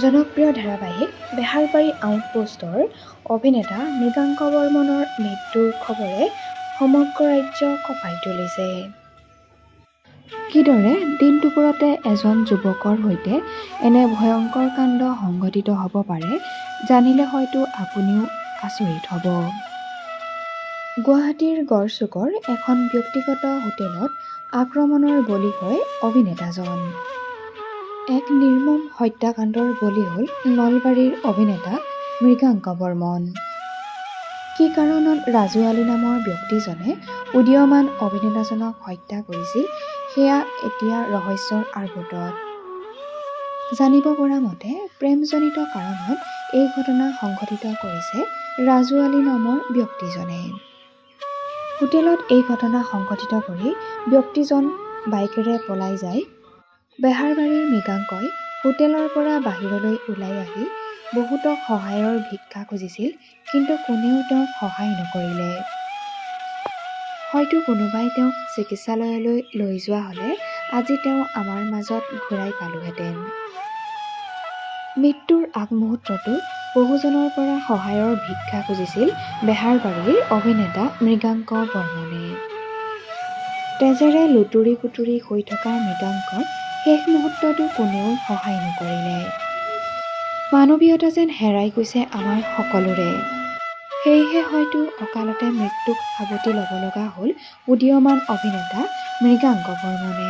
জনপ্ৰিয় ধাৰাবাহিক বেহাৰবাৰী আউটপোষ্টৰ অভিনেতা মৃগাংক বৰ্মনৰ মৃত্যুৰ খবৰে সমগ্ৰ ৰাজ্য কঁপাই তুলিছে। কিদৰে দিন দুপৰতে এজন যুৱকৰ সৈতে এনে ভয়ংকৰ কাণ্ড সংঘটিত হ'ব পাৰে জানিলে হয়তো আপুনিও আচৰিত হ'ব। গুৱাহাটীৰ গড়চুকৰ এখন ব্যক্তিগত হোটেলত আক্ৰমণৰ বলি হয় অভিনেতাজন। এক নিৰ্মম হত্যাকাণ্ডৰ বলি হ'ল নলবাৰীৰ অভিনেতা মৃগাংক বৰ্মন। কি কাৰণত ৰাজু আলী নামৰ ব্যক্তিজনে উদীয়মান অভিনেতাজনক হত্যা কৰিছিল সেয়া এতিয়া ৰহস্যৰ আৰবতত। জানিব পৰা মতে প্ৰেমজনিত কাৰণত এই ঘটনা সংঘটিত কৰিছে ৰাজু আলী নামৰ ব্যক্তিজনে। হোটেলত এই ঘটনা সংঘটিত কৰি ব্যক্তিজন বাইকেৰে পলাই যায়। বেহাৰবাৰীৰ মৃগাংকই হোটেলৰ পৰা বাহিৰলৈ ওলাই আহি বহুতক সহায়ৰ ভিক্ষা খুজিছিল, কিন্তু কোনেও তেওঁক সহায় নকৰিলে। হয়তো কোনোবাই তেওঁক চিকিৎসালয়লৈ লৈ যোৱা হ'লে আজি তেওঁ আমাৰ মাজত ঘূৰাই পালোহেঁতেন। মৃত্যুৰ আগমুহূৰ্ততো বহুজনৰ পৰা সহায়ৰ ভিক্ষা খুজিছিল বেহাৰবাৰীৰ অভিনেতা মৃগাংক বৰ্মনে। তেজেৰে লুতুৰি পুতুৰি হৈ থকা মৃগাংকক শেষ মুহূৰ্ততো কোনেও সহায় নকৰিলে। মানৱীয়তা যেন হেৰাই গৈছে আমাৰ সকলোৰে। সেয়েহে হয়তো অকালতে মৃত্যুক সাৱটি ল'ব লগা হ'ল উদীয়মান অভিনেতা মৃগাংক বৰ্মনে।